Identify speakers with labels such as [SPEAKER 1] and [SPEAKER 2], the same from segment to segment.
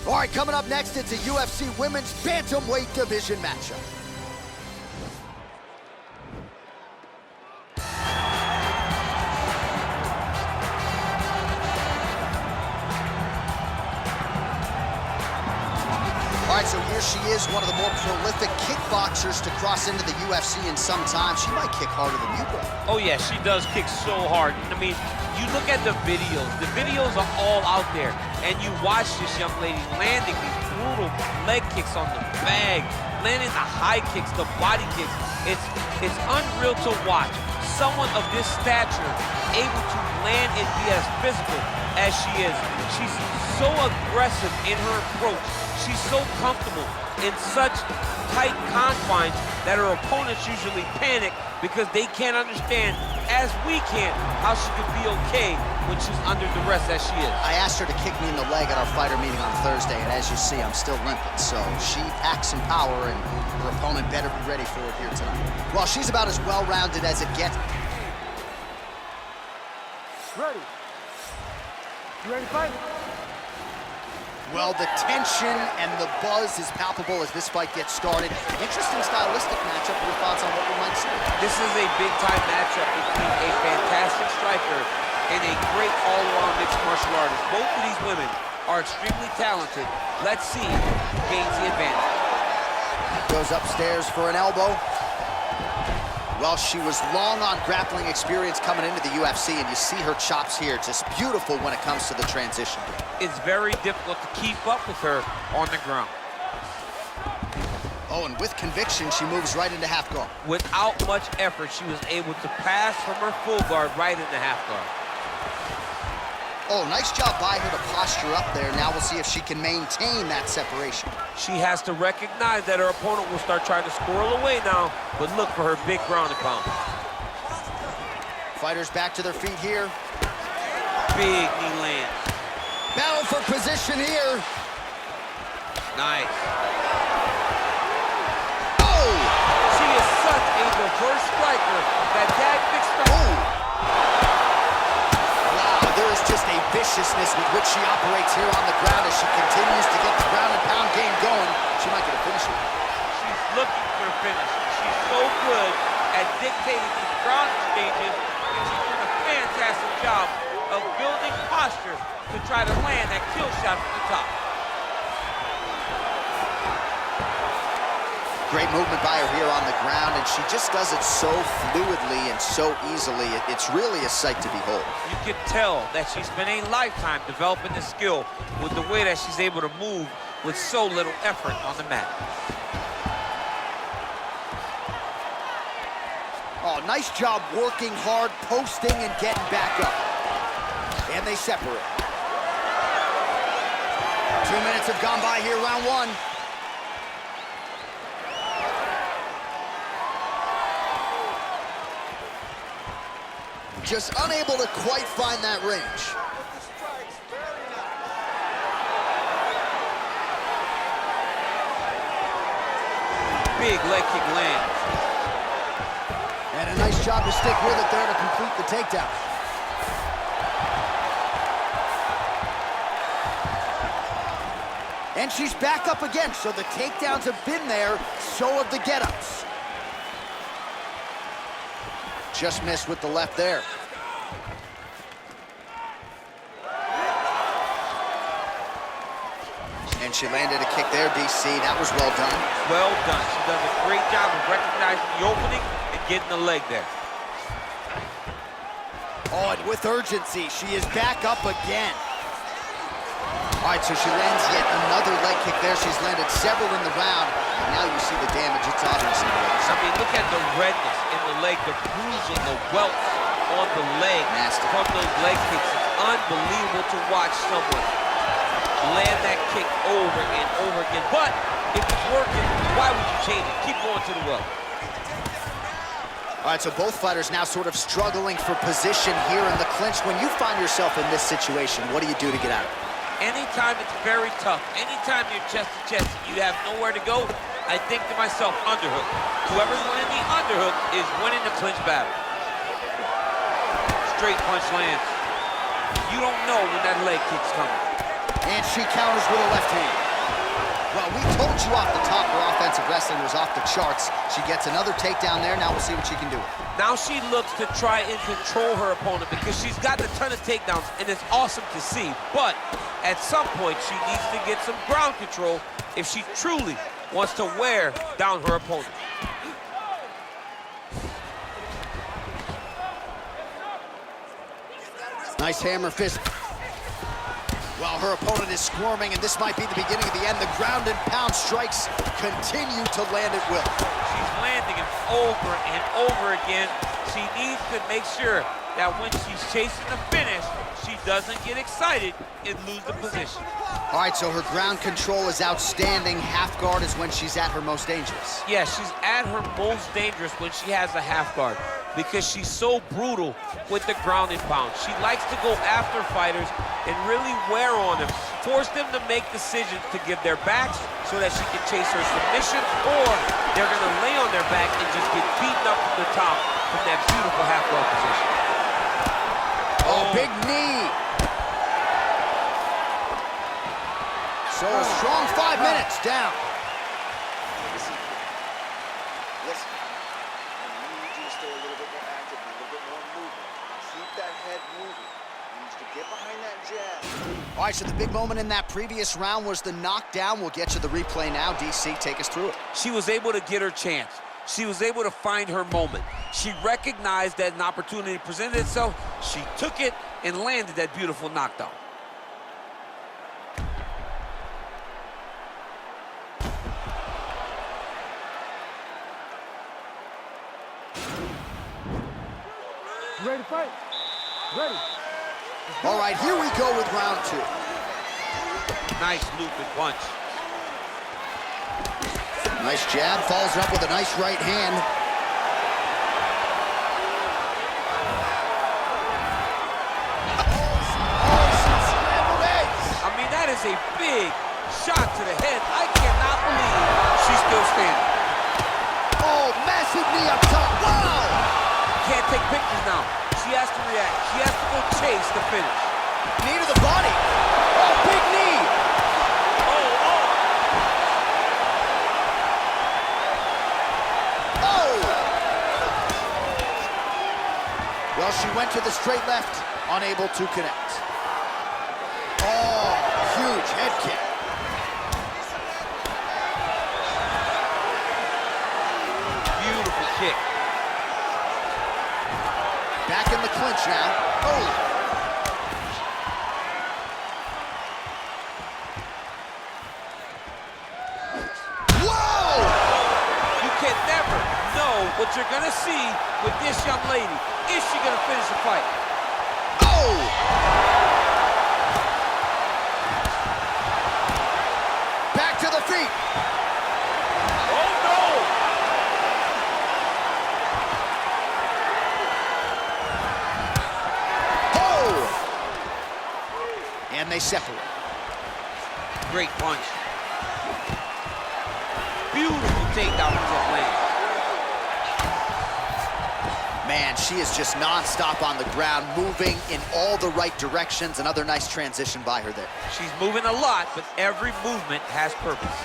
[SPEAKER 1] All right, coming up next, it's a UFC Women's Bantamweight Division matchup. All right, so here she is, one of the more prolific kickboxers to cross into the UFC in some time. She might kick harder than you, bro.
[SPEAKER 2] Oh, yeah, she does kick so hard. I mean, you look at the videos. The videos are all out there. And you watch this young lady landing these brutal leg kicks on the bag, landing the high kicks, the body kicks. It's unreal to watch someone of this stature able to land and be as physical as she is. She's so aggressive in her approach. She's so comfortable in such tight confines that her opponents usually panic because they can't understand, as we can, how she could be okay when she's under duress as she is.
[SPEAKER 1] I asked her to kick me in the leg at our fighter meeting on Thursday, and as you see, I'm still limping. So she packs some power, and her opponent better be ready for it here tonight. Well, she's about as well-rounded as it gets.
[SPEAKER 3] Ready. You ready to fight?
[SPEAKER 1] Well, the tension and the buzz is palpable as this fight gets started. Interesting stylistic matchup. Your thoughts on what we might see?
[SPEAKER 2] This is a big-time matchup between a fantastic striker and a great all-around mixed martial artist. Both of these women are extremely talented. Let's see who gains the advantage.
[SPEAKER 1] Goes upstairs for an elbow. Well, she was long on grappling experience coming into the UFC, and you see her chops here. Just beautiful when it comes to the transition.
[SPEAKER 2] It's very difficult to keep up with her on the ground.
[SPEAKER 1] Oh, and with conviction, she moves right into half guard.
[SPEAKER 2] Without much effort, she was able to pass from her full guard right into half guard.
[SPEAKER 1] Oh, nice job by her to posture up there. Now we'll see if she can maintain that separation.
[SPEAKER 2] She has to recognize that her opponent will start trying to squirrel away now, but look for her big ground and pound.
[SPEAKER 1] Fighters back to their feet here.
[SPEAKER 2] Big knee land.
[SPEAKER 1] Battle for position here.
[SPEAKER 2] Nice.
[SPEAKER 1] Oh!
[SPEAKER 2] She is such a diverse striker that big strike.
[SPEAKER 1] Oh! Wow, there is just a viciousness with which she operates here on the ground as she continues to get the ground and pound game going. She might get a finish here.
[SPEAKER 2] She's looking for a finish. She's so good at dictating these ground exchanges, and she's doing a fantastic job of building posture to try to land that kill shot from the top.
[SPEAKER 1] Great movement by her here on the ground, and she just does it so fluidly and so easily. It's really a sight to behold.
[SPEAKER 2] You can tell that she spent a lifetime developing this skill with the way that she's able to move with so little effort on the mat.
[SPEAKER 1] Oh, nice job working hard, posting, and getting back up. And they separate. 2 minutes have gone by here, round one. Just unable to quite find that range.
[SPEAKER 2] Big leg kick lands.
[SPEAKER 1] And a nice job to stick with it there to complete the takedown. And she's back up again, so the takedowns have been there, so have the get-ups. Just missed with the left there. And she landed a kick there, DC. That was well done.
[SPEAKER 2] Well done. She does a great job of recognizing the opening and getting the leg there.
[SPEAKER 1] Oh, and with urgency, she is back up again. All right, so she lands yet another leg kick there. She's landed several in the round. And now you see the damage. It's obvious in the legs.
[SPEAKER 2] I mean, look at the redness in the leg, the bruising, the welts on the leg.
[SPEAKER 1] Nasty.
[SPEAKER 2] From those leg kicks. It's unbelievable to watch someone land that kick over and over again. But if it's working, why would you change it? Keep going to the well.
[SPEAKER 1] All right, so both fighters now sort of struggling for position here in the clinch. When you find yourself in this situation, what do you do to get out of it?
[SPEAKER 2] Anytime it's very tough, anytime you're chest to chest, you have nowhere to go, I think to myself, underhook. Whoever's winning the underhook is winning the clinch battle. Straight punch lands. You don't know when that leg kick's coming.
[SPEAKER 1] And she counters with a left hand. Well, we told you off the top her offensive wrestling was off the charts. She gets another takedown there. Now we'll see what she can do.
[SPEAKER 2] Now she looks to try and control her opponent because she's got a ton of takedowns, and it's awesome to see. But at some point, she needs to get some ground control if she truly wants to wear down her opponent.
[SPEAKER 1] Nice hammer fist. Well, her opponent is squirming, and this might be the beginning of the end. The ground and pound strikes continue to land at will.
[SPEAKER 2] She's landing it over and over again. She needs to make sure that when she's chasing the finish, she doesn't get excited and lose the position.
[SPEAKER 1] All right, so her ground control is outstanding. Half guard is when she's at her most dangerous.
[SPEAKER 2] Yeah, she's at her most dangerous when she has a half guard because she's so brutal with the ground and pound. She likes to go after fighters and really wear on them, force them to make decisions to give their backs so that she can chase her submission, or they're gonna lay on their back and just get beaten up from the top from that beautiful half guard position.
[SPEAKER 1] Oh, big knee. So a strong 5 minutes down.
[SPEAKER 4] Listen, I need you to stay a little bit more active, a little bit more movement. Keep that head moving. You need to get behind that jab.
[SPEAKER 1] All right, so the big moment in that previous round was the knockdown. We'll get you the replay now. DC, take us through it.
[SPEAKER 2] She was able to get her chance. She was able to find her moment. She recognized that an opportunity presented itself. She took it and landed that beautiful knockdown.
[SPEAKER 3] You ready to fight? Ready.
[SPEAKER 1] All right, here we go with round 2.
[SPEAKER 2] Nice looping punch.
[SPEAKER 1] Nice jab, follows it up with a nice right hand.
[SPEAKER 2] I mean, that is a big shot to the head. I cannot believe she's still standing.
[SPEAKER 1] Oh, massive knee up top. Wow!
[SPEAKER 2] Can't take pictures now. She has to react. She has to go chase the finish.
[SPEAKER 1] Knee to the body. Oh, big knee. Well, she went to the straight left, unable to connect. Oh, huge head kick.
[SPEAKER 2] Beautiful kick.
[SPEAKER 1] Back in the clinch now. Oh. Whoa!
[SPEAKER 2] You can never know what you're going to see with this young lady. Is she going to finish the fight?
[SPEAKER 1] Oh! Back to the feet.
[SPEAKER 2] Oh, no!
[SPEAKER 1] Oh! And they separate.
[SPEAKER 2] Great punch. Beautiful takedown from this lady.
[SPEAKER 1] Man, she is just non-stop on the ground, moving in all the right directions. Another nice transition by her there.
[SPEAKER 2] She's moving a lot, but every movement has purpose.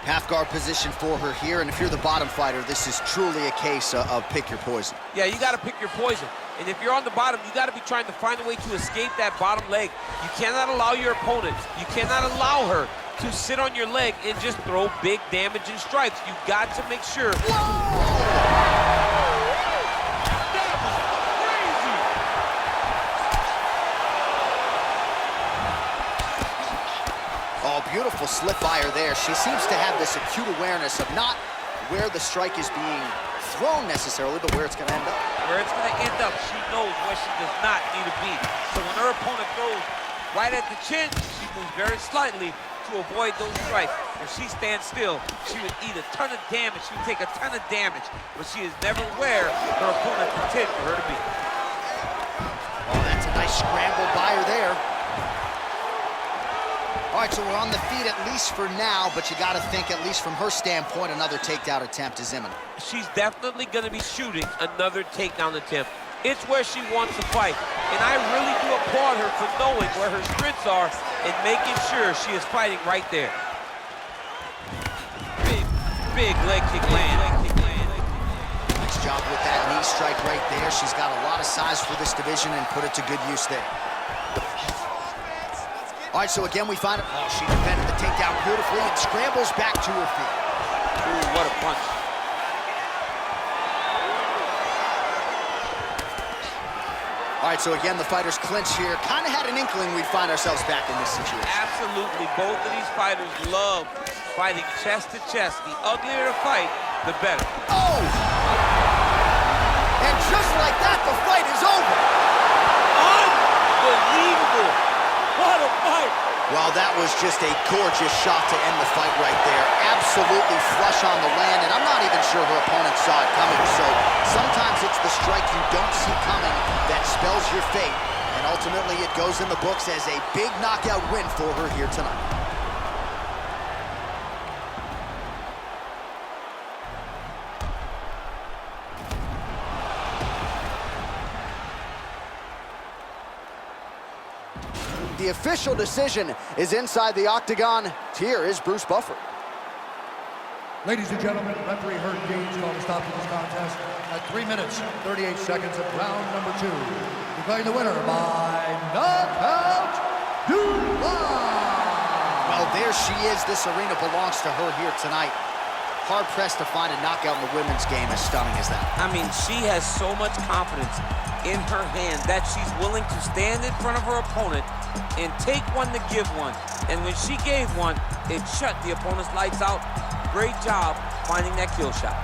[SPEAKER 1] Half guard position for her here, and if you're the bottom fighter, this is truly a case of pick your poison.
[SPEAKER 2] Yeah, you got to pick your poison. And if you're on the bottom, you got to be trying to find a way to escape that bottom leg. You cannot allow your opponent, you cannot allow her to sit on your leg and just throw big damaging strikes. You got to make sure.
[SPEAKER 1] Oh, beautiful slip by her there. She seems to have this acute awareness of not where the strike is being thrown necessarily, but where it's going to end up.
[SPEAKER 2] Where it's going to end up, she knows where she does not need to be. So when her opponent throws right at the chin, she moves very slightly to avoid those strikes. If she stands still, she would eat a ton of damage. She would take a ton of damage, but she is never where her opponent intends for her to be.
[SPEAKER 1] Oh, that's a nice scramble by her there. All right, so we're on the feet at least for now, but you got to think, at least from her standpoint, another takedown attempt is imminent.
[SPEAKER 2] She's definitely going to be shooting another takedown attempt. It's where she wants to fight, and I really do applaud applaud her for knowing where her strengths are and making sure she is fighting right there. Big leg kick land.
[SPEAKER 1] Nice job with that knee strike right there. She's got a lot of size for this division and put it to good use there. All right, so again, we find it. Oh, she defended the takedown beautifully and scrambles back to her feet.
[SPEAKER 2] Ooh, what a punch.
[SPEAKER 1] All right, so again, the fighters clinch here. Kind of had an inkling we'd find ourselves back in this situation.
[SPEAKER 2] Absolutely. Both of these fighters love fighting chest to chest. The uglier the fight, the better.
[SPEAKER 1] Oh! And just like that, the fight is over.
[SPEAKER 2] Unbelievable. What a fight.
[SPEAKER 1] Well, that was just a gorgeous shot to end the fight right there. Absolutely flush on the land, and I'm not even sure her opponent saw it coming. So sometimes it's the strike you don't see coming that spells your fate. And ultimately, it goes in the books as a big knockout win for her here tonight. The official decision is inside the octagon. Here is Bruce Buffer.
[SPEAKER 5] Ladies and gentlemen, referee Herb Dean's called to stop to this contest at 3 minutes, 38 seconds of round number 2. Declaring the winner by knockout, Dubois.
[SPEAKER 1] Well, there she is. This arena belongs to her here tonight. Hard-pressed to find a knockout in the women's game as stunning as that.
[SPEAKER 2] I mean, she has so much confidence in her hand that she's willing to stand in front of her opponent and take one to give one. And when she gave one, it shut the opponent's lights out. Great job finding that kill shot.